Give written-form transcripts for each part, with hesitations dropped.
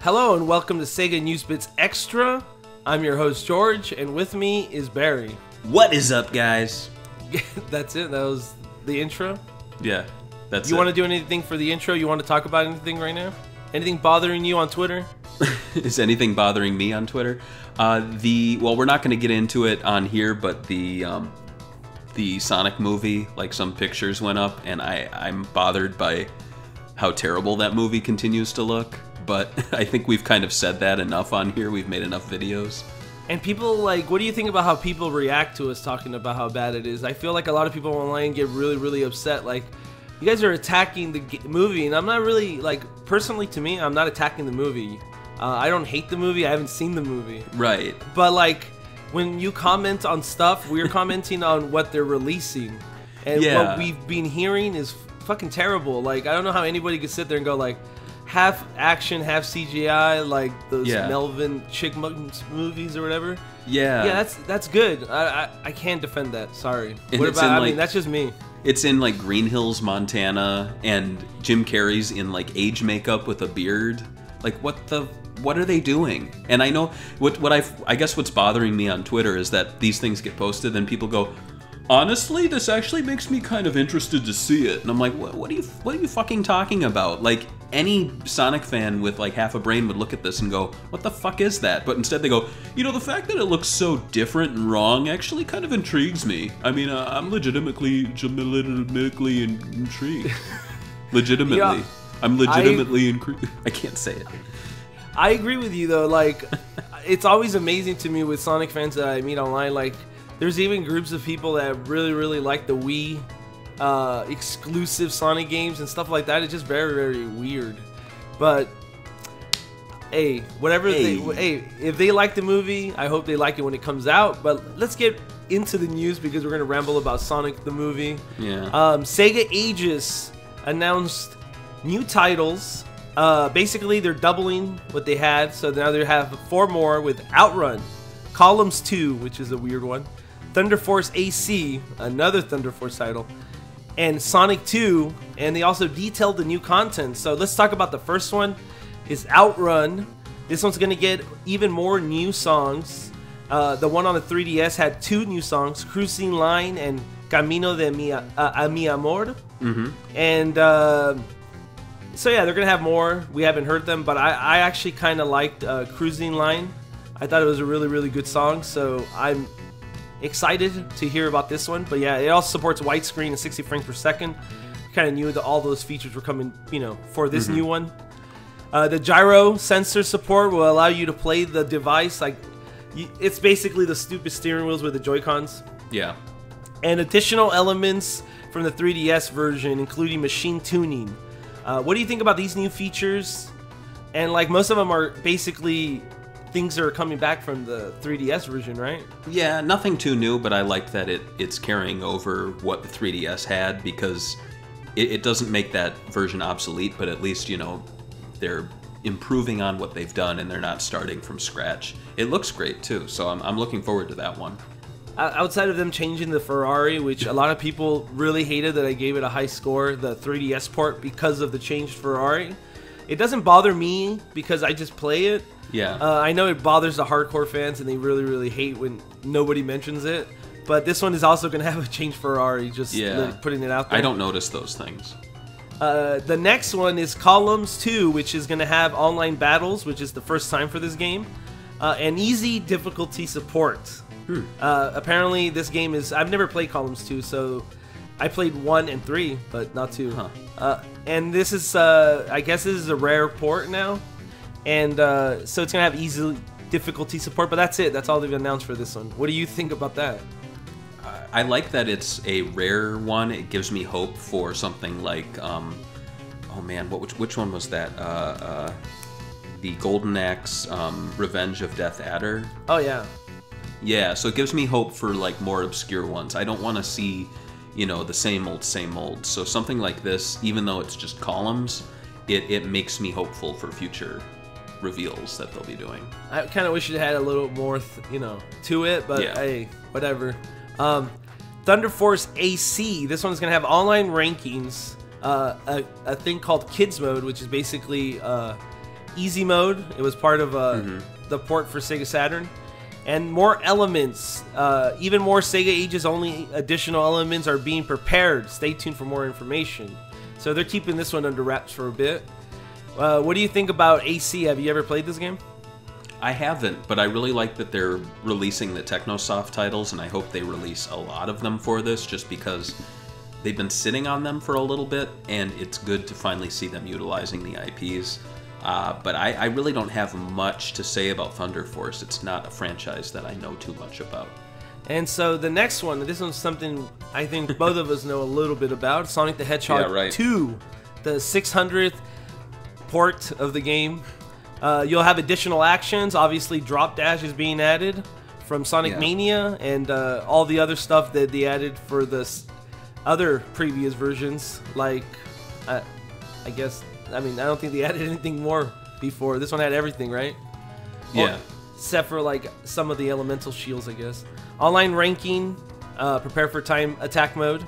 Hello and welcome to SEGA News Bits Extra. I'm your host George, and with me is Barry. What is up, guys? That's it. That was the intro. Yeah, that's it. You want to do anything for the intro? You want to talk about anything right now? Anything bothering you on Twitter? Is anything bothering me on Twitter? Well, we're not going to get into it on here, but the Sonic movie, like some pictures went up, and I'm bothered by how terrible that movie continues to look. But I think we've kind of said that enough on here. We've made enough videos. And people, like, what do you think about how people react to us talking about how bad it is? I feel like a lot of people online get really, really upset. Like, you guys are attacking the movie, and I'm not really, like, personally to me, I'm not attacking the movie. I don't hate the movie. I haven't seen the movie. Right. But, like, when you comment on stuff, we're commenting on what they're releasing. And what we've been hearing is fucking terrible. Like, I don't know how anybody could sit there and go, like, half action, half CGI, like those Melvin Chipmunks movies or whatever. Yeah, that's good. I can't defend that. Sorry. And what about? I mean, that's just me. It's in like Green Hills, Montana, and Jim Carrey's in like age makeup with a beard. Like, what are they doing? And I know I guess what's bothering me on Twitter is that these things get posted and people go, honestly, this actually makes me kind of interested to see it. And I'm like, what are you fucking talking about? Like, any Sonic fan with like half a brain would look at this and go, what the fuck is that? But instead they go, you know, the fact that it looks so different and wrong actually kind of intrigues me. I mean, I'm legitimately intrigued. Legitimately. Yeah, I'm legitimately intrigued. I can't say it. I agree with you, though. Like, it's always amazing to me with Sonic fans that I meet online. Like, there's even groups of people that really, really like the Wii exclusive Sonic games and stuff like that. It's just very, very weird. But hey, if they like the movie, I hope they like it when it comes out. But let's get into the news because we're gonna ramble about Sonic the movie. Yeah. Sega Aegis announced new titles. Basically, they're doubling what they had, so now they have 4 more with Outrun, Columns 2, which is a weird one, Thunder Force AC, another Thunder Force title, and Sonic 2, and they also detailed the new content. So let's talk about the first one, is Outrun. This one's going to get even more new songs. The one on the 3DS had 2 new songs, Cruising Line and Camino de a mi Amor. Mm-hmm. And so yeah, they're going to have more. We haven't heard them, but I actually kind of liked Cruising Line. I thought it was a really, really good song, so I'm excited to hear about this one. But yeah, it also supports widescreen and 60 frames per second. Kind of knew that all those features were coming, you know, for this new one. The gyro sensor support will allow you to play the device like it's basically the stupid steering wheels with the Joy-Cons. Yeah. And additional elements from the 3DS version, including machine tuning. What do you think about these new features? And like most of them are basically things that are coming back from the 3DS version, right? Yeah, nothing too new, but I like that it's carrying over what the 3DS had because it doesn't make that version obsolete, but at least, you know, they're improving on what they've done and they're not starting from scratch. It looks great too, so I'm looking forward to that one. Outside of them changing the Ferrari, which a lot of people really hated that I gave it a high score, the 3DS port, because of the changed Ferrari, it doesn't bother me because I just play it. Yeah. I know it bothers the hardcore fans and they really, really hate when nobody mentions it. But this one is also going to have a changed Ferrari, just putting it out there. I don't notice those things. The next one is Columns 2, which is going to have online battles, which is the first time for this game, and easy difficulty support. Apparently, this game is... I've never played Columns 2, so I played 1 and 3, but not 2. Huh. And this is... I guess this is a rare port now. And so it's going to have easy difficulty support, but that's it. That's all they've announced for this one. What do you think about that? I like that it's a rare one. It gives me hope for something like... oh man, which one was that? The Golden Axe Revenge of Death Adder? Oh, yeah. Yeah, so it gives me hope for like more obscure ones. I don't want to see, you know, the same old, same old. So something like this, even though it's just columns, it makes me hopeful for future reveals that they'll be doing. I kind of wish it had a little more, you know, to it, but hey, whatever. Thunder Force AC. This one's gonna have online rankings, a thing called Kids Mode, which is basically easy mode. It was part of the port for Sega Saturn. And more elements, even more Sega Ages only additional elements are being prepared. Stay tuned for more information. So they're keeping this one under wraps for a bit. What do you think about AC? Have you ever played this game? I haven't, but I really like that they're releasing the Technosoft titles, and I hope they release a lot of them for this, just because they've been sitting on them for a little bit, and it's good to finally see them utilizing the IPs. But I really don't have much to say about Thunder Force. It's not a franchise that I know too much about. And so the next one, this one's something I think both of us know a little bit about. Sonic the Hedgehog 2, the 600th port of the game. You'll have additional actions. Obviously, Drop Dash is being added from Sonic Mania, and all the other stuff that they added for the other previous versions. Like, I don't think they added anything more before. This one had everything, right? Yeah. Except for like some of the elemental shields, I guess. Online ranking, prepare for time attack mode.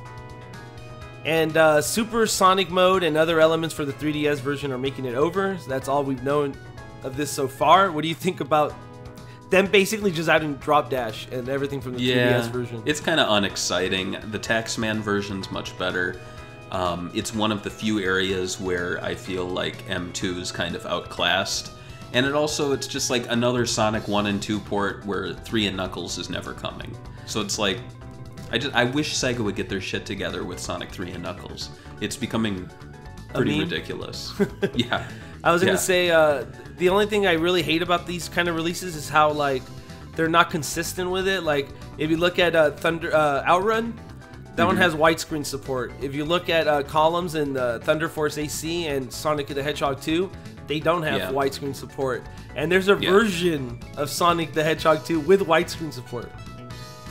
And Super Sonic mode and other elements for the 3DS version are making it over. So that's all we've known of this so far. What do you think about them basically just adding Drop Dash and everything from the 3DS version? It's kind of unexciting. The Taxman version's much better. It's one of the few areas where I feel like M2 is kind of outclassed. And it's just like another Sonic 1 and 2 port where 3 and Knuckles is never coming. So it's like, I wish Sega would get their shit together with Sonic 3 and Knuckles. It's becoming pretty ridiculous. Yeah. I was going to say, the only thing I really hate about these kind of releases is how, like, they're not consistent with it. Like, if you look at Outrun, that one has widescreen support. If you look at Columns and Thunder Force AC and Sonic the Hedgehog 2, they don't have widescreen support. And there's a version of Sonic the Hedgehog 2 with widescreen support.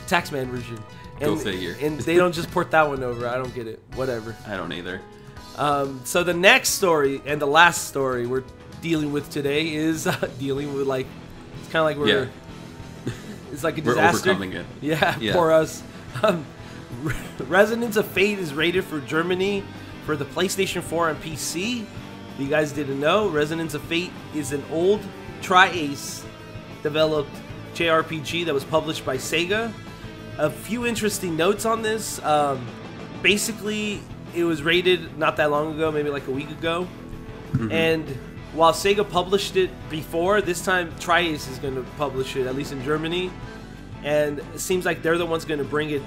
Taxman version. Go figure. And they don't just port that one over. I don't get it. Whatever. I don't either. So the next story and the last story we're dealing with today is dealing with, like, it's kind of like we're it's like a disaster. We're overcoming it. Yeah, poor us. Resonance of Fate is rated for Germany for the PlayStation 4 and PC. If you guys didn't know, Resonance of Fate is an old Tri-Ace developed JRPG that was published by Sega. A few interesting notes on this. Basically, it was rated not that long ago, maybe like a week ago. And while Sega published it before, this time Tri-Ace is going to publish it, at least in Germany. And it seems like they're the ones going to bring it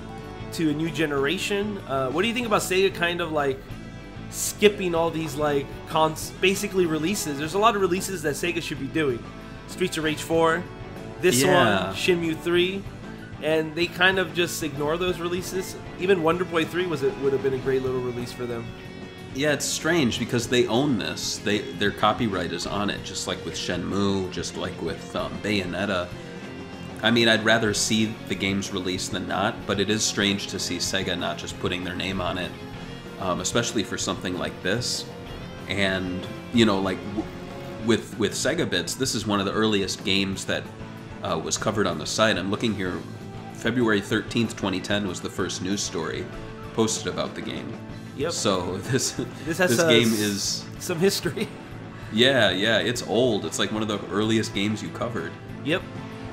to a new generation. What do you think about Sega kind of like skipping all these like basically releases? There's a lot of releases that Sega should be doing. Streets of Rage 4, this one, Shenmue 3. And they kind of just ignore those releases. Even Wonder Boy 3 would have been a great little release for them. Yeah, it's strange because they own this. Their copyright is on it, just like with Shenmue, just like with Bayonetta. I mean, I'd rather see the games released than not, but it is strange to see Sega not just putting their name on it, especially for something like this. And, you know, like with Sega Bits, this is one of the earliest games that was covered on the site. I'm looking here. February 13th, 2010 was the first news story posted about the game. Yep. So this has game is some history. Yeah, it's old. It's like one of the earliest games you covered. Yep.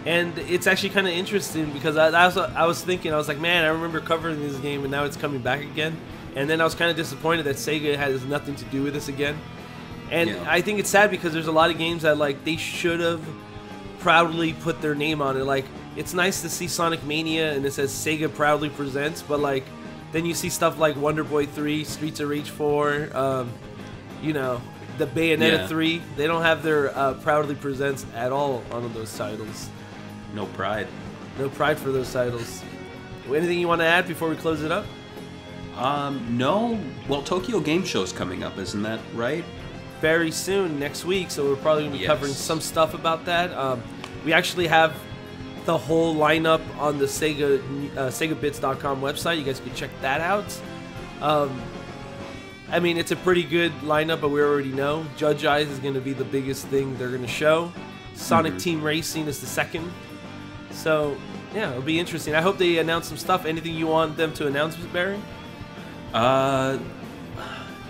And it's actually kind of interesting because I was thinking, I was like, man, I remember covering this game and now it's coming back again. And then I was kind of disappointed that Sega has nothing to do with this again. And I think it's sad because there's a lot of games that, like, they should have proudly put their name on it. Like, it's nice to see Sonic Mania and it says Sega proudly presents, but like then you see stuff like Wonder Boy 3, Streets of Rage 4, you know, the Bayonetta 3. They don't have their proudly presents at all on those titles. No pride. No pride for those titles. Anything you want to add before we close it up? No. Well, Tokyo Game Show's coming up, isn't that right? Very soon, next week, so we're probably going to be covering some stuff about that. We actually have the whole lineup on the SegaBits.com website. You guys can check that out. I mean, it's a pretty good lineup, but we already know Judge Eyes is going to be the biggest thing they're going to show. Sonic Team Racing is the second. So, yeah, it'll be interesting. I hope they announce some stuff. Anything you want them to announce, Barry?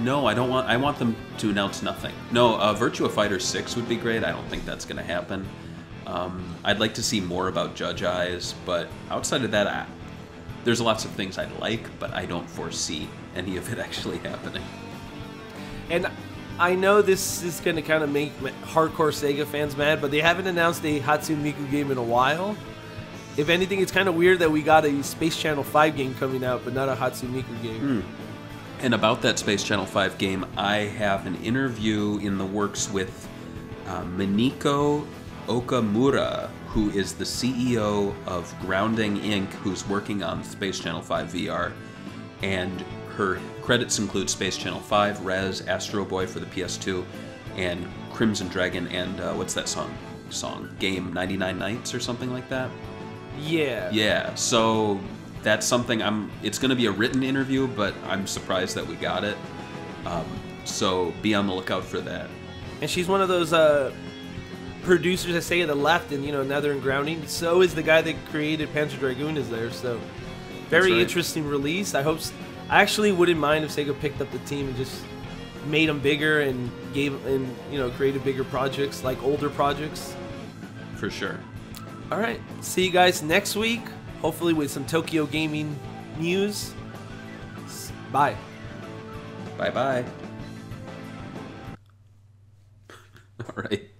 No, I don't want. I want them to announce nothing. No, Virtua Fighter 6 would be great. I don't think that's going to happen. I'd like to see more about Judge Eyes, but outside of that, there's lots of things I like, but I don't foresee any of it actually happening. And I know this is going to kind of make hardcore Sega fans mad, but they haven't announced a Hatsune Miku game in a while. If anything, it's kind of weird that we got a Space Channel 5 game coming out, but not a Hatsune Miku game. And about that Space Channel 5 game, I have an interview in the works with Miniko Okamura, who is the CEO of Grounding Inc., who's working on Space Channel 5 VR. And her credits include Space Channel 5, Rez, Astro Boy for the PS2, and Crimson Dragon, and what's that song? Game 99 Nights or something like that? Yeah. Yeah, so that's something it's going to be a written interview, but I'm surprised that we got it. So be on the lookout for that. And she's one of those producers that say at the left, and now they're in Grounding. So is the guy that created Panzer Dragoon is there. So very interesting release. I actually wouldn't mind if Sega picked up the team and just made them bigger and created bigger projects, like older projects. For sure. All right. See you guys next week. Hopefully with some Tokyo Gaming news. Bye. Bye-bye. All right.